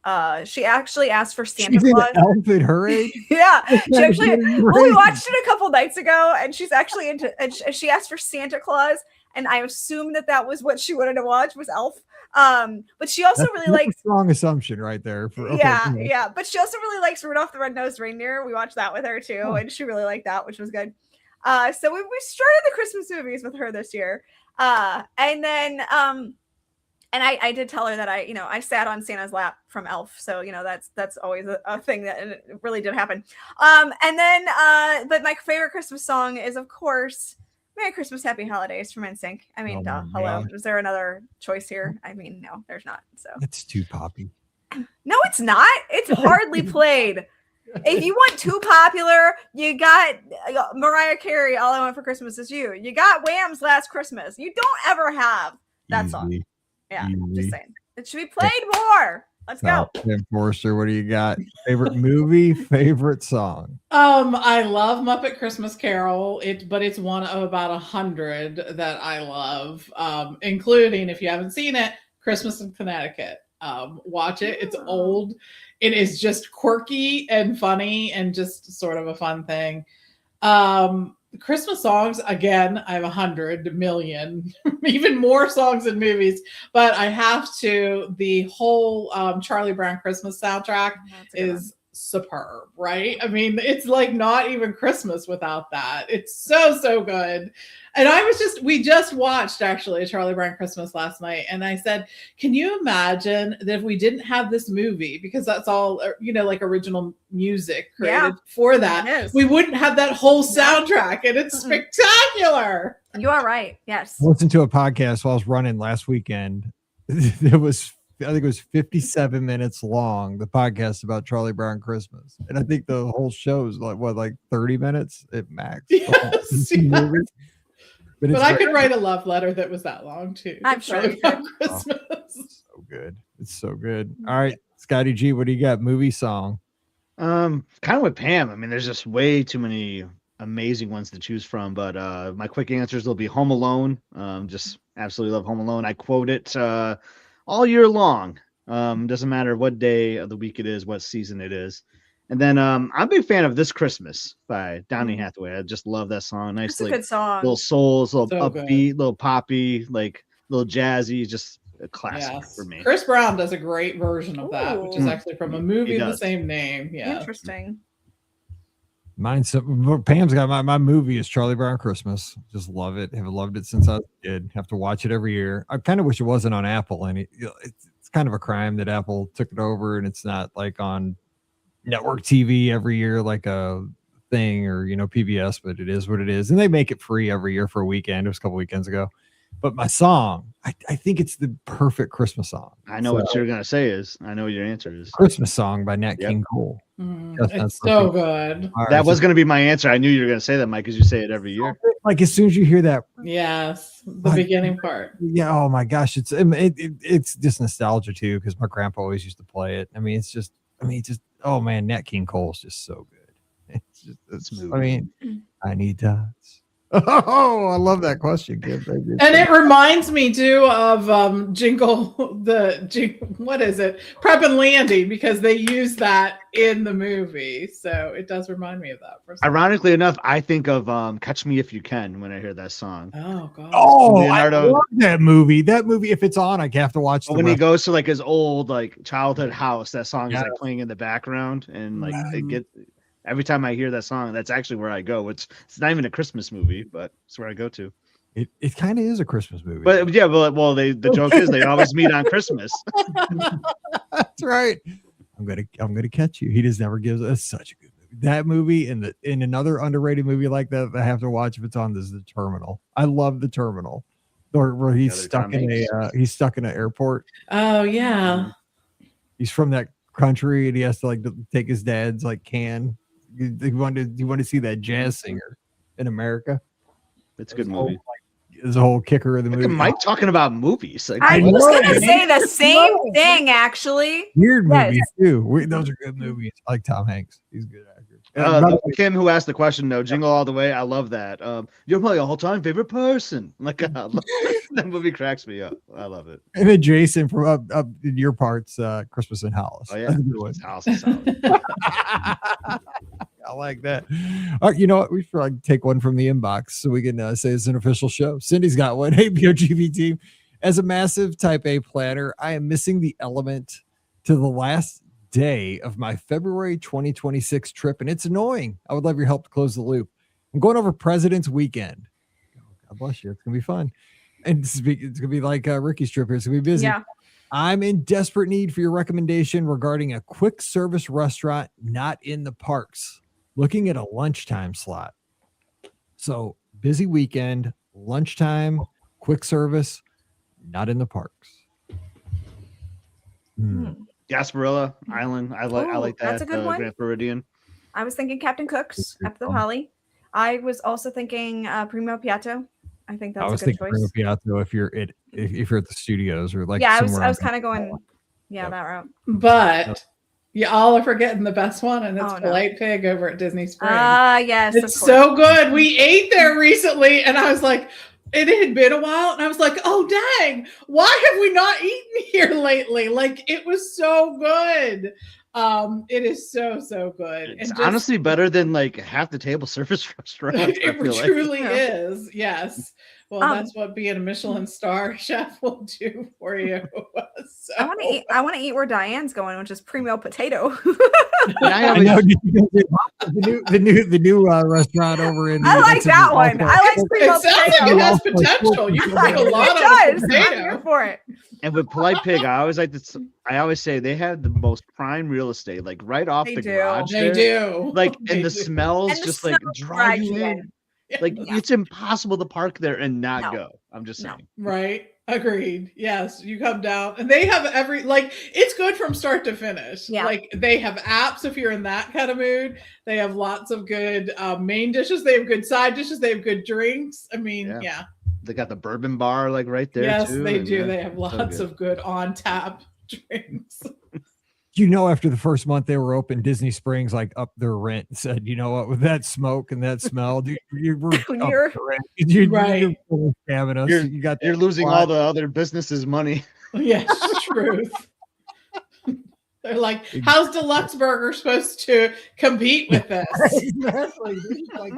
She actually asked for Santa Claus. Elf at her age? Yeah, she actually. Well, we watched it a couple nights ago, and she's actually into. And she asked for Santa Claus, and I assumed that was what she wanted to watch was Elf. But she also really likes. A strong assumption right there. Yeah. But she also really likes Rudolph the Red-Nosed Reindeer. We watched that with her too, and she really liked that, which was good. So we started the Christmas movies with her this year. And then and I did tell her that I sat on Santa's lap from Elf, so that's always a thing that it really did happen. And then but my favorite Christmas song is of course Merry Christmas, Happy Holidays from NSYNC. I mean, hello. Is there another choice here? I mean, no, there's not. So it's too poppy. No, it's not. It's hardly played. If you want too popular, you got Mariah Carey, All I Want for Christmas Is You. You got Wham's Last Christmas. You don't ever have that song. Yeah, just saying. It should be played more. Let's go. Tim Forrester, what do you got? Favorite movie, favorite song? I love Muppet Christmas Carol, but it's one of about 100 that I love, including, if you haven't seen it, Christmas in Connecticut. Watch it. It's old. It is just quirky and funny and just sort of a fun thing. Christmas songs, again, I have 100 million, even more songs and movies, but I have to, the whole Charlie Brown Christmas soundtrack is superb, right? I mean, it's like not even Christmas without that. It's so good. And we just watched actually a Charlie Brown Christmas last night. And I said, can you imagine that if we didn't have this movie, because that's all, like original music created for that, we wouldn't have that whole soundtrack. And it's spectacular. You are right. Yes. I listened to a podcast while I was running last weekend. I think it was 57 minutes long, the podcast about Charlie Brown Christmas. And I think the whole show is like 30 minutes at max. Yes. But I could write a love letter that was that long too. I'm sure. Christmas. So good. It's so good. All right, Scotty G, what do you got? Movie song? Kind of with Pam. I mean, there's just way too many amazing ones to choose from, but my quick answers will be Home Alone. Just absolutely love Home Alone. I quote it all year long. Doesn't matter what day of the week it is, what season it is. And then I'm a big fan of This Christmas by Donny Hathaway. I just love that song. Nice, That's a like good song. little souls, little So upbeat, good. little poppy, like little jazzy, just a classic Yes. for me. Chris Brown does a great version of that, which is Ooh. actually from a He movie of the does. same name. Yeah. Interesting. Mine's Pam's got my movie is Charlie Brown Christmas. Just love it. Have loved it since I was a kid. Have to watch it every year. I kind of wish it wasn't on Apple, and it's kind of a crime that Apple took it over and it's not like on network TV every year like a thing or PBS, but it is what it is. And they make it free every year for a weekend. It was a couple weekends ago. But my song, I think it's the perfect Christmas song. I know what you're gonna say is. I know what your answer is. Christmas song by Nat King Cole. It's so good. That was going to be my answer. I knew you were going to say that, Mike, because you say it every year. Like as soon as you hear that, Yes, the beginning part. yeah. Oh my gosh, it's just nostalgia too because my grandpa always used to play it. It's just oh man, Nat King Cole's just so good. It's Smooth. I need dots. Oh, I love that question, Kim. And it reminds me too of what is it? Prep and Landing, because they use that in the movie. So it does remind me of that. Ironically enough, I think of Catch Me If You Can when I hear that song. Oh god. Oh, Leonardo. I love that movie. That movie, if it's on, I have to watch. When he goes to like his old like childhood house, that song is like playing in the background, and like they get. Every time I hear that song, that's actually where I go. It's not even a Christmas movie, but it's where I go to. It kind of is a Christmas movie. But yeah, well, the joke is they always meet on Christmas. That's right. I'm gonna catch you. He just never gives us such a good movie. That movie and in another underrated movie like that I have to watch if it's on is The Terminal. I love The Terminal. Where he's stuck in an airport. Oh yeah. He's from that country and he has to like take his dad's like can. You want to see that jazz singer in America? It's a good movie. Is a whole kicker of the Look movie. at Mike talking about movies. Like, I was gonna say the same thing, actually. Weird movies too. Those are good movies. I like Tom Hanks. He's a good actor. Kim, who asked the question, no, Jingle All the Way. I love that. You're my all-time favorite person. Like that movie cracks me up. I love it. And then Jason from up in your parts, Christmas in Hollis. Oh yeah, House is solid. I like that. All right, you know what? We should like take one from the inbox so we can say it's an official show. Cindy's got one. Hey, BOGP team. As a massive Type A planner, I am missing the element to the last day of my February 2026 trip, and it's annoying. I would love your help to close the loop. I'm going over President's Weekend. God bless you. It's going to be fun. And it's going to be like Rikki's trip here. It's going to be busy. Yeah. I'm in desperate need for your recommendation regarding a quick service restaurant not in the parks. Looking at a lunchtime slot. So busy weekend, lunchtime, quick service, not in the parks. Gasparilla Island. I like that. That's a good one. Grand Floridian. I was thinking Captain Cook's at the Holly. I was also thinking Primo Piatto. I think that's a good choice. Primo Piatto if you're at the studios or like I was kind of going that route. But y'all are forgetting the best one, and it's Polite Pig over at Disney Springs. Yes, it's so good. We ate there recently, and I was like, it had been a while, and I was like, oh dang, why have we not eaten here lately? Like it was so good. It is so good. It's honestly better than like half the table service restaurants. It truly is. Yes. Well, that's what being a Michelin star chef will do for you. So. I want to eat where Diane's going, which is Primo Potato. I know the new restaurant over in. I like that one. I like Primo Potato. It sounds like it has potential. You can make a lot of potato. I'm here for it. And with Polite Pig, I always like this. I always say they have the most prime real estate, like right off the garage. They do. Like, and the smells just like drive you in. Like it's impossible to park there and not go. I'm just saying. Right. Agreed. Yes. You come down and they have it's good from start to finish. Yeah. Like they have apps if you're in that kind of mood. They have lots of good main dishes. They have good side dishes. They have good drinks. I mean, yeah. They got the bourbon bar like right there. Yes, too, they do. They have lots of good on tap drinks. After the first month they were open, Disney Springs like upped their rent and said, you know what, with that smoke and that smell, dude, you're Right. scamming us. You're losing all the other businesses' money. Yes, truth. They're like, how's Deluxe Burger supposed to compete with this? Exactly. This is like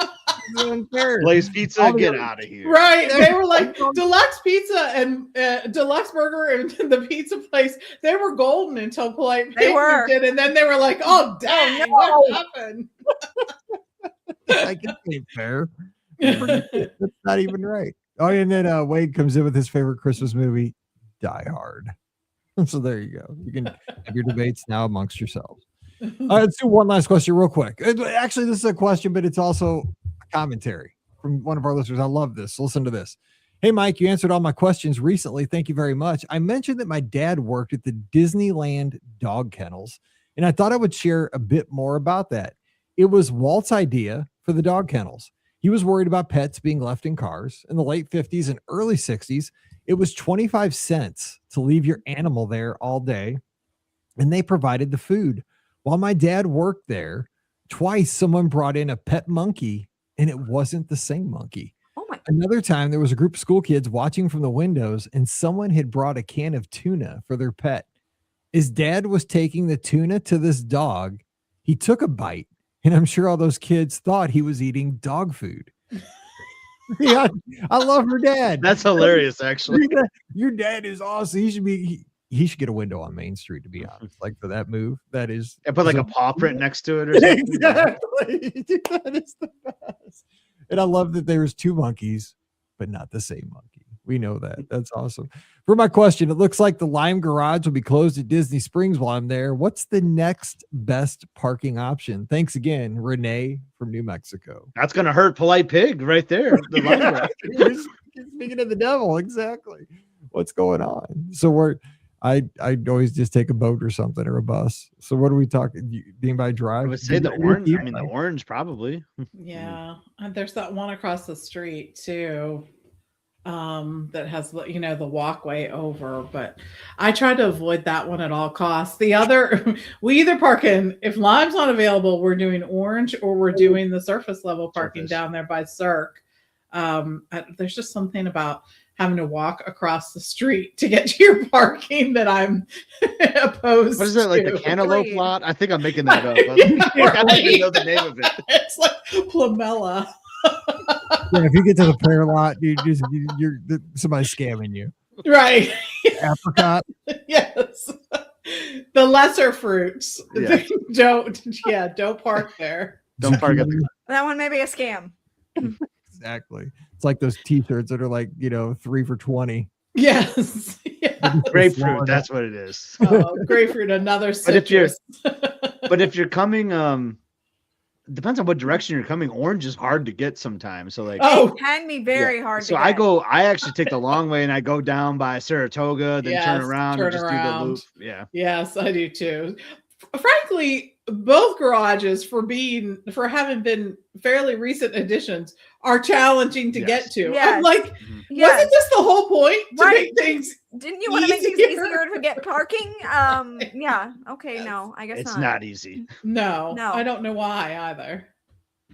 unfair. Blaze Pizza, get out of here. Right. They were like Deluxe Pizza and Deluxe Burger and the pizza place. They were golden until Polite They Pig were. did, and then they were like, oh dang, no. what happened? Like, it ain't fair. That's not even right. Oh, and then Wade comes in with his favorite Christmas movie, Die Hard. So there you go. You can have your debates now amongst yourselves. All right, let's do one last question real quick. Actually, this is a question, but it's also a commentary from one of our listeners. I love this. Listen to this. Hey, Mike, you answered all my questions recently. Thank you very much. I mentioned that my dad worked at the Disneyland dog kennels, and I thought I would share a bit more about that. It was Walt's idea for the dog kennels. He was worried about pets being left in cars. In the late 50s and early 60s, it was 25 cents to leave your animal there all day, and they provided the food. While my dad worked there, twice someone brought in a pet monkey, and it wasn't the same monkey. Oh my! Another time, there was a group of school kids watching from the windows, and someone had brought a can of tuna for their pet. As dad was taking the tuna to this dog, he took a bite, and I'm sure all those kids thought he was eating dog food. Yeah, I love her dad. That's hilarious, actually. Your dad is awesome. He should get a window on Main Street, to be honest. Like, for that move, that is. And put like a paw print next to it or something. Exactly. Dude, that is the best. And I love that there was two monkeys, but not the same monkey. We know that. That's awesome. For my question, it looks like the Lime Garage will be closed at Disney Springs while I'm there. What's the next best parking option? Thanks again, Renee from New Mexico. That's gonna hurt Polite Pig right there. The Lime Garage. Speaking of the devil, exactly. What's going on? So I always just take a boat or something or a bus. So what are we talking? Anybody drive? I would say the orange. I mean, the orange probably. Yeah, and there's that one across the street too, that has the walkway over. But I try to avoid that one at all costs. The other, we either park in, if Lime's not available, we're doing orange, or we're doing the surface level parking down there by Cirque. There's just something about having to walk across the street to get to your parking that I'm opposed to. What is it, like the cantaloupe lot? I think I'm making that up. I don't even know the name of it. It's like Plamella. Yeah, if you get to the prayer lot, you're somebody's scamming you. Right. Apricot. Yes. The lesser fruits. Yeah. Don't park there. Don't park at That one may be a scam. Exactly. It's like those t-shirts that are like, 3 for $20. Yes. Yeah. grapefruit. That's what it is. Oh, grapefruit, another citrus. But if you're coming, depends on what direction you're coming. Orange is hard to get sometimes. So like, It can be very hard. So to I get. I actually take the long way and I go down by Saratoga, then turn around and just do the loop. Yeah. Yes, I do too. Frankly, both garages for having been fairly recent additions are challenging to get to. Yes. I'm like, wasn't this the whole point to make things? Didn't you want to make things easier to get parking? Yeah. Okay. Yes. No, I guess It's not. not easy. No, No. I don't know why either.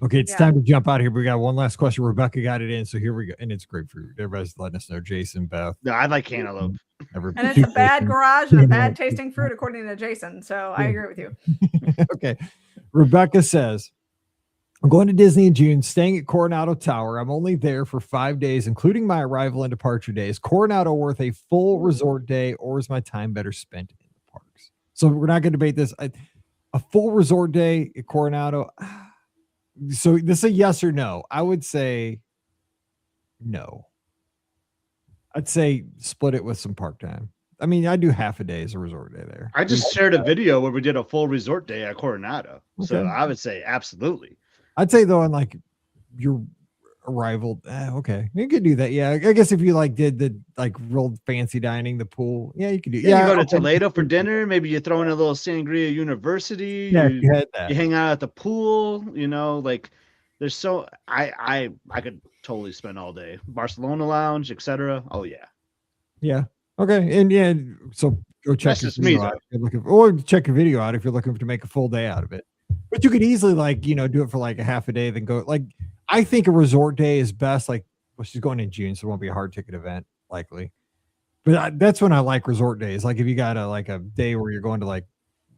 Okay, it's time to jump out here. We got one last question. Rebecca got it in, so here we go. And it's grapefruit. Everybody's letting us know. Jason, Beth. No, I like cantaloupe. And it's a bad garage and a bad tasting fruit, according to Jason. So I agree with you. Okay. Rebecca says, I'm going to Disney in June, staying at Coronado Tower. I'm only there for 5 days, including my arrival and departure days. Coronado worth a full resort day, or is my time better spent in the parks? So we're not going to debate this. A full resort day at Coronado. So this is a yes or no. I would say no. I'd say split it with some park time. I mean, I do half a day as a resort day there. I just shared a video where we did a full resort day at Coronado. So Okay. I would say absolutely. I'd say though, on like your arrival, okay, you could do that. Yeah, I guess if you did the real fancy dining, the pool, yeah, you could do. Yeah, you go to Toledo for dinner. Maybe you throw in a little Sangria University. Yeah, you had that. You hang out at the pool. There's so I could totally spend all day. Barcelona Lounge, etc. Oh yeah. Yeah. Okay. And yeah, so go check That's your just me, video out if you're looking or check your video out if you're looking to make a full day out of it. But you could easily do it for like a half a day, then go like I think a resort day is best. Like, well, she's going in June, so it won't be a hard ticket event likely. But that's when I like resort days. Like if you got a day where you're going to like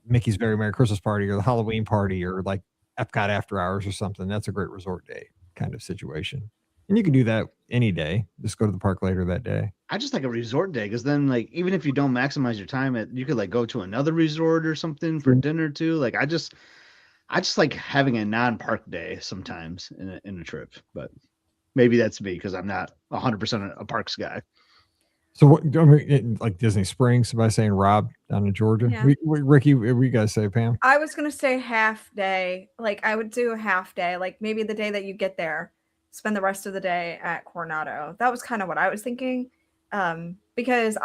Mickey's Very Merry Christmas Party or the Halloween party or like Epcot after hours or something, that's a great resort day kind of situation. And you can do that any day. Just go to the park later that day. I just like a resort day because then, like, even if you don't maximize your time, you could like go to another resort or something for dinner too. Like, I just like having a non-park day sometimes in a trip. But maybe that's me because I'm not 100% a parks guy. So what? I mean, like Disney Springs by saying Rob down in Georgia. Yeah. Rikki, what do you guys say, Pam? I was gonna say half day. Like I would do a half day. Like maybe the day that you get there, spend the rest of the day at Coronado. That was kind of what I was thinking. Because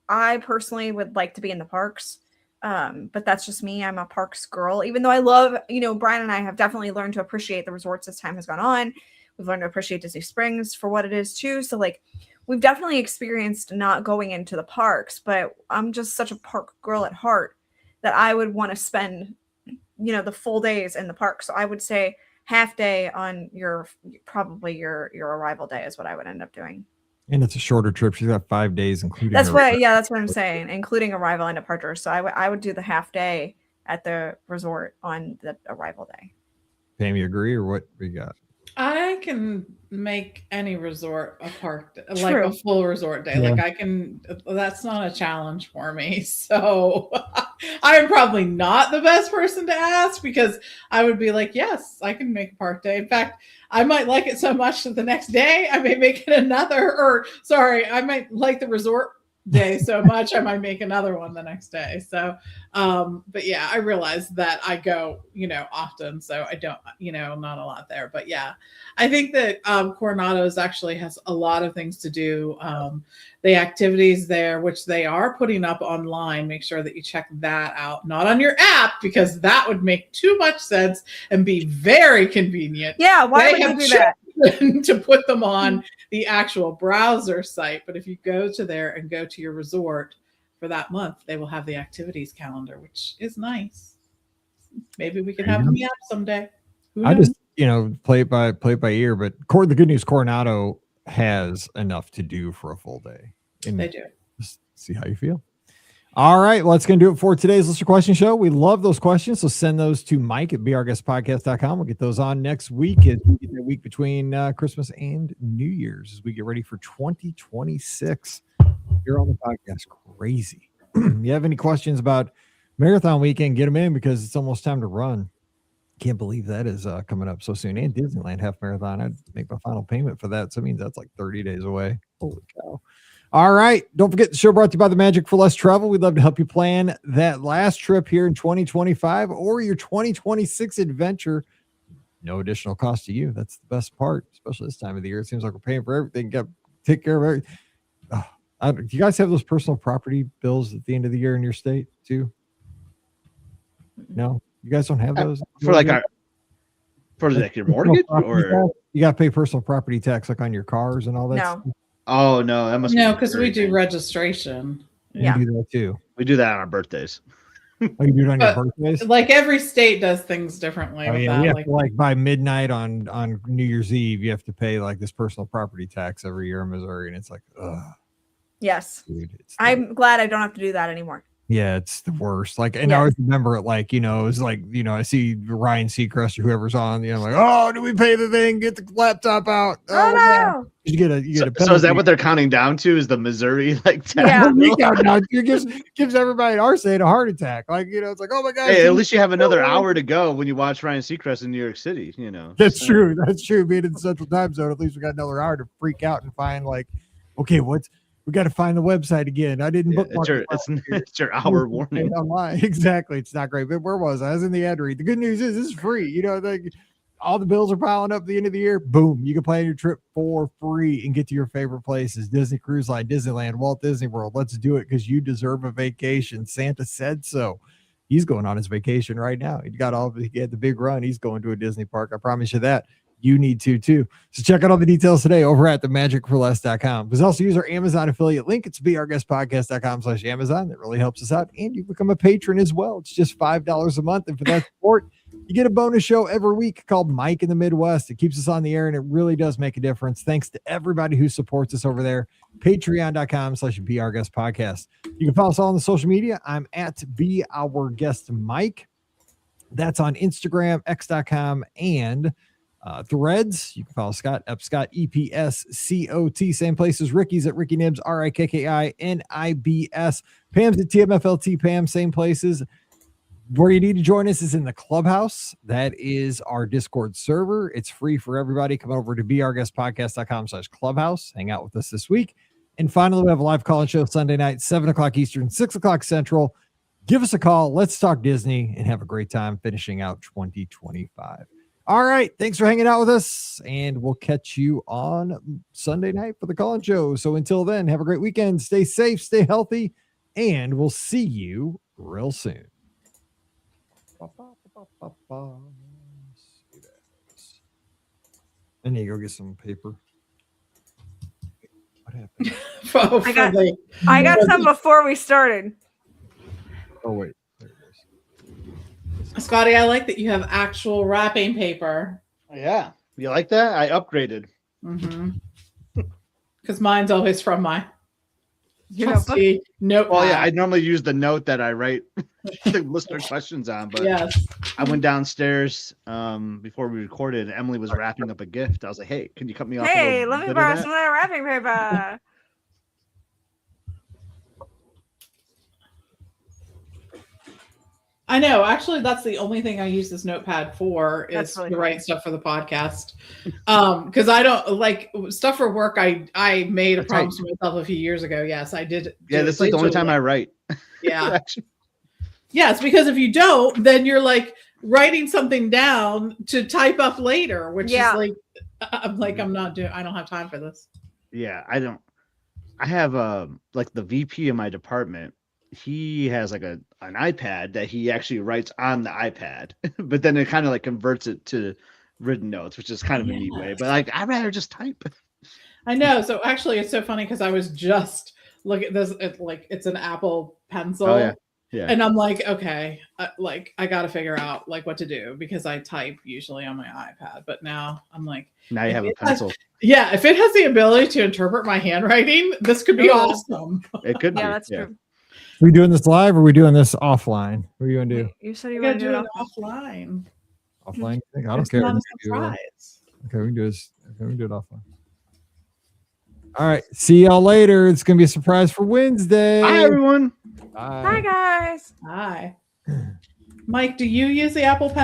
I personally would like to be in the parks. But that's just me. I'm a parks girl. Even though I love, Brian and I have definitely learned to appreciate the resorts as time has gone on. We've learned to appreciate Disney Springs for what it is too. So like we've definitely experienced not going into the parks, but I'm just such a park girl at heart that I would want to spend, the full days in the park. So I would say half day on your arrival day is what I would end up doing. And it's a shorter trip. She's got 5 days, including. That's what I'm saying, including arrival and departure. So I would do the half day at the resort on the arrival day. Pam, you agree or what we got? I can make any resort a park, like True. a full resort day. Yeah. Like that's not a challenge for me. So I am probably not the best person to ask because I would be like, yes, I can make a park day. In fact, I might like it so much that the next day I may make it I might like the resort day so much I might make another one the next day. So but yeah, I realize that I go often, so I don't not a lot there. But yeah, I think that Coronado's actually has a lot of things to do. The activities there, which they are putting up online, make sure that you check that out, not on your app, because that would make too much sense and be very convenient. Yeah, why would you do that? To put them on the actual browser site. But if you go to there and go to your resort for that month, they will have the activities calendar, which is nice. Maybe we can have them the app someday. I just play it by ear. But the good news, Coronado has enough to do for a full day. And they do. Just see how you feel. All right, well, that's going to do it for today's Listener Question Show. We love those questions, so send those to Mike at beourguestpodcast.com. We'll get those on next week as we get the week between Christmas and New Year's as we get ready for 2026 here on the podcast. Crazy. You have any questions about Marathon Weekend, get them in because it's almost time to run. Can't believe that is coming up so soon. And Disneyland Half Marathon. I'd make my final payment for that, so it means that's like 30 days away. Holy cow. All right. Don't forget the show brought to you by the Magic for Less Travel. We'd love to help you plan that last trip here in 2025 or your 2026 adventure. No additional cost to you. That's the best part, especially this time of the year. It seems like we're paying for everything. Got to take care of everything. Do you guys have those personal property bills at the end of the year in your state too? No, you guys don't have those for your mortgage, or you got to pay personal property tax like on your cars and all that. No. Stuff? Oh no, that must no, because we do registration. Yeah, we do that too. We do that on our birthdays. Oh, you do it on your birthdays? Like every state does things differently. Oh, yeah, we have to, like by midnight on New Year's Eve, you have to pay like this personal property tax every year in Missouri, and it's like, ugh. Yes, dude, I'm glad I don't have to do that anymore. Yeah, it's the worst. Like, and I always remember it like, it was like, I see Ryan Seacrest or whoever's on, I'm like, oh, do we pay the thing? Get the laptop out. Oh no. You get a penalty. So is that what they're counting down to? Is the Missouri tax? Yeah. It gives everybody in our state a heart attack. Like, it's like, oh my God. Hey, at least you have another hour to go when you watch Ryan Seacrest in New York City, That's true. That's true. Being in the Central Time Zone, at least we got another hour to freak out and find like, okay, we got to find the website again. I didn't bookmark it's your hour warning. Online. Exactly. It's not great. But where was I? I was in the ad read. The good news is this is free. All the bills are piling up at the end of the year. Boom. You can plan your trip for free and get to your favorite places. Disney Cruise Line, Disneyland, Walt Disney World. Let's do it because you deserve a vacation. Santa said so. He's going on his vacation right now. He had the big run. He's going to a Disney park. I promise you that. you need to too. So check out all the details today over at themagicforless.com. Please also use our Amazon affiliate link. It's beourguestpodcast.com/Amazon. That really helps us out. And you become a patron as well. It's just $5 a month. And for that support, you get a bonus show every week called Mike in the Midwest. It keeps us on the air and it really does make a difference. Thanks to everybody who supports us over there. Patreon.com/beourguestpodcast. You can follow us all on the social media. I'm at beourguestmike. That's on Instagram, x.com, and Threads. You can follow Scott, Epscott, EPSCOT. Same place as Rikki's at Rikki Nibs, RIKKINIBS. Pam's at TMFLT Pam. Same places. Where you need to join us is in the Clubhouse. That is our Discord server. It's free for everybody. Come over to beourguestpodcast.com/clubhouse. Hang out with us this week. And finally, we have a live call-in show Sunday night, 7 o'clock Eastern, 6 o'clock Central. Give us a call. Let's talk Disney and have a great time finishing out 2025. All right. Thanks for hanging out with us. And we'll catch you on Sunday night for the call-in show. So until then, have a great weekend. Stay safe, stay healthy, and we'll see you real soon. I need to go get some paper. What happened? I got some before we started. Oh, wait. There it is. Scotty, I like that you have actual wrapping paper. Yeah. You like that? I upgraded. Because mine's always from my Notebook? notepad. Well, yeah, I normally use the note that I write the listener questions on, but yes. I went downstairs before we recorded. And Emily was wrapping up a gift. I was like, "Hey, can you cut me off?" Hey, let me borrow some of that wrapping paper. I know. Actually, that's the only thing I use this notepad for is really to cool. write stuff for the podcast. Because I don't like stuff for work. I made a promise to myself a few years ago. Yes, I did. Yeah, this is the only time I write. Yeah. Yes, because if you don't, then you're like writing something down to type up later, which is like, I'm not doing. I don't have time for this. Yeah, I don't. I have like the VP of my department. He has like an iPad that he actually writes on the iPad, but then it kind of like converts it to written notes, which is kind of a neat way. But like, I'd rather just type. I know. So actually, it's so funny because I was just looking at this. It's an Apple Pencil. Oh, yeah. Yeah. And I'm like, okay, I got to figure out like what to do because I type usually on my iPad, but now I'm like, now you have a pencil. If it has the ability to interpret my handwriting, this could be awesome. It could be. Yeah, that's true. Are we doing this live or are we doing this offline? What are you going to do? You said you We're want to gonna do it offline. Offline? I don't It's care. not a We can do it. surprise. Okay, we can do this. Okay, we can do it offline. All right. See y'all later. It's going to be a surprise for Wednesday. Bye, everyone. Bye. Bye, guys. Hi. Mike, do you use the Apple Pencil?